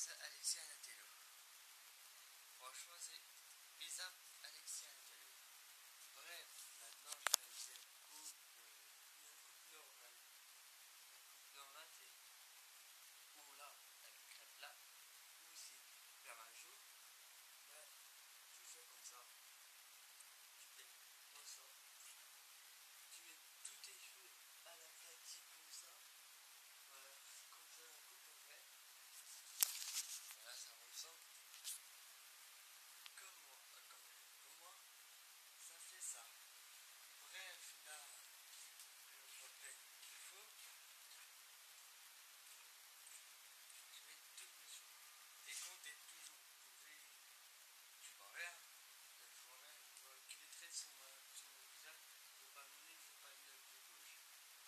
ça Alexis Anatello. Franchement, c'est bizarre, Alexis Anatello. Bref, maintenant je vais utiliser une coupe normale. Une coupe normale, c'est ou là, avec crêpe là, ou si vers un jour, là, tu fais comme ça. Tu fais comme ça. Tu mets tous tes cheveux à la pratique comme ça. Voilà, comme ça la coupe en vrai. Voilà, ça ressemble comme moi. Comme moi, ça fait ça. Bref, là, je rappelle qu'il faut. Je mets toutes mes cheveux. Et quand t'es toujours bourré, tu vois rien. Je vois rien. Je vois que les traits sur mon visage. Je veux pas mon nez, je veux pas le de gauche.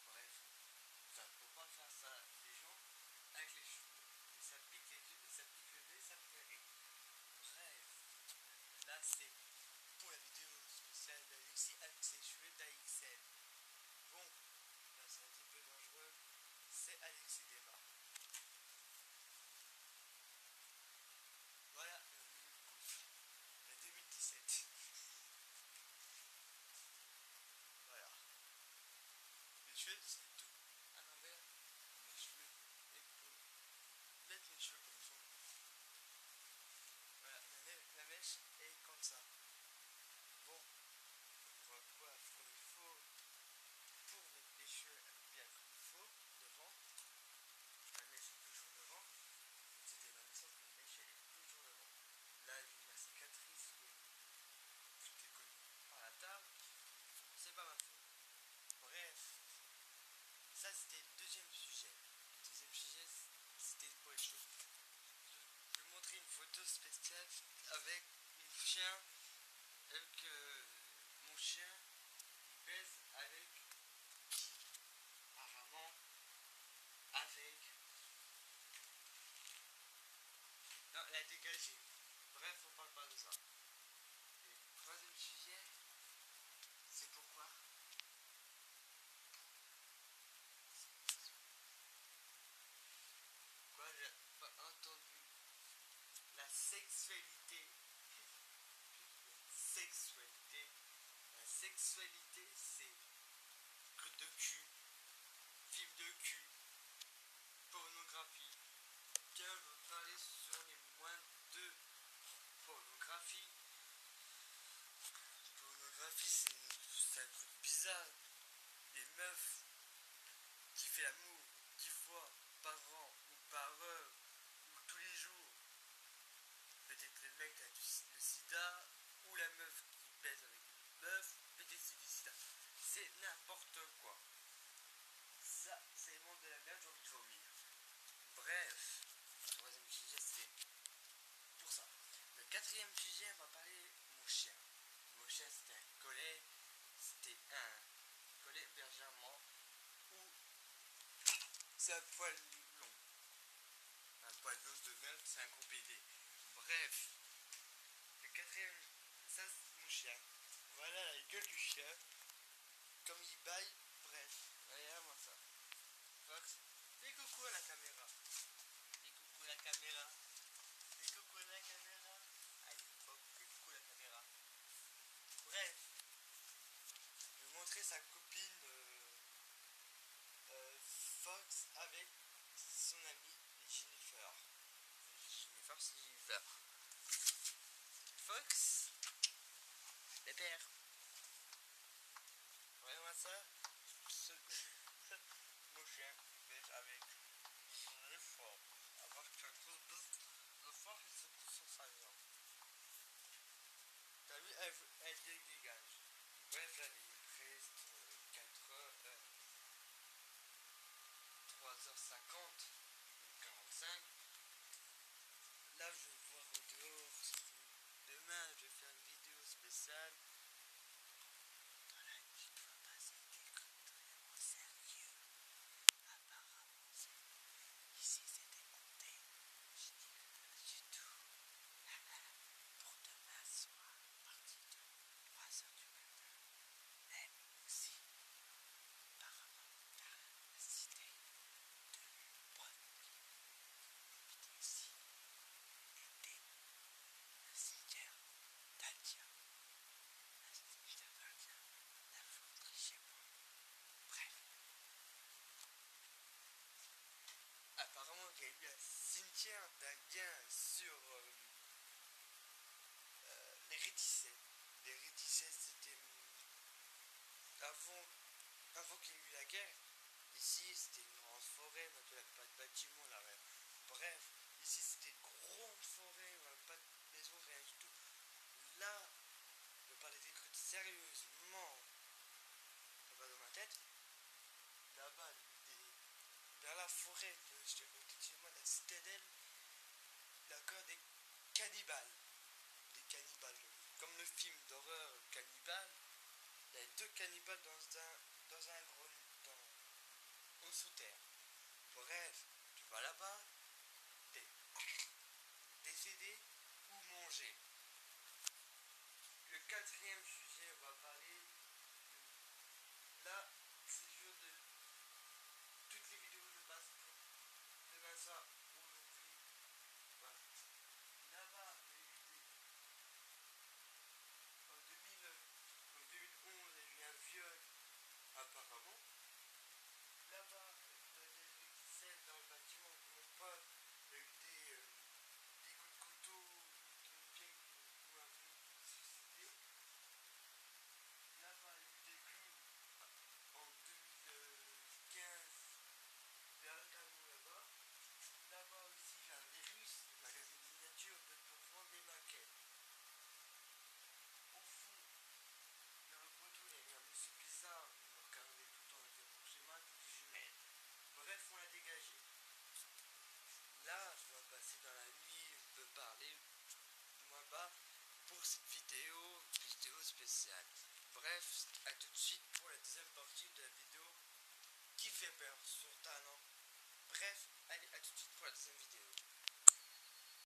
Bref, ça ne faut pas faire ça les gens avec les cheveux. Et ça pique les yeux, ça pique le nez, ça me fait rire. Bref, là c'est pour la vidéo spéciale d'Alexis avec ses cheveux d'AXL. Bon, là c'est un petit peu dangereux, c'est Alexis démarre. Voilà le 2017. Voilà. Les cheveux c'est tout à l'envers. Mes cheveux et pour mettre mes cheveux comme ça. Voilà, la mèche est comme ça. Bon, on voit quoi comme il faut pour mettre les cheveux bien comme il faut devant. La mèche est toujours devant. C'était ma naissance, la mèche elle est toujours devant. Là j'ai ma cicatrice que j'étais connu par la table. C'est pas ma faute. Bref, ça c'était le deuxième sujet. Le deuxième sujet c'était pour les cheveux. Je vais vous montrer une photo spéciale avec mon chien. Avec mon chien il pèse avec apparemment avec non elle a dégagé. Bref, on parle pas de ça. Et le troisième sujet, c'est pourquoi j'ai pas entendu la sexualité. La sexualité, c'est truc de cul, film de cul, pornographie. Tiens, je veux parler sur les moins de pornographie. Pornographie, c'est un truc bizarre. Les meufs qui fait l'amour 10 fois par an ou par heure ou tous les jours. Peut-être le mec a le sida ou la meuf qui baise avec une meuf, peut-être c'est du sida. C'est n'importe quoi. Ça, c'est le monde de la merde, j'ai envie de vomir. Bref, le troisième sujet, c'est pour ça. Le quatrième sujet, on va parler de mon chien. Mon chien, c'était un collet. C'était un collet berger allemand ou c'est un poil long. Un poil long de merde, c'est un gros bébé. Bref, le quatrième, ça c'est mon chien. Voilà la gueule du chien. Comme il baille, bref. Regarde-moi ça. Fox, fais coucou à la caméra. Fais coucou à la caméra. Fais coucou à la caméra. Allez, Fox, fais coucou à la caméra. Bref, je vais vous montrer sa copine Fox avec son amie Jennifer. Jennifer, c'est Jennifer. Fox, les pères. Regardez-moi ça. Mon chien, tient d'un gain sur les réticets. Les réticets, c'était avant, avant qu'il y ait eu la guerre. Ici, c'était une grande forêt, mais il n'y avait pas de bâtiment là. Ouais. Bref, ici, c'était une grande forêt, il n'y avait pas de maison, rien du tout. Là, je parler des trucs sérieusement, ça va dans ma tête. Là-bas, dans la forêt, je te côté de chez moi, la citadelle, il y a encore des cannibales. Des cannibales. Comme le film d'horreur Cannibal, il y a deux cannibales dans un gros. Au sous-terre. Bref,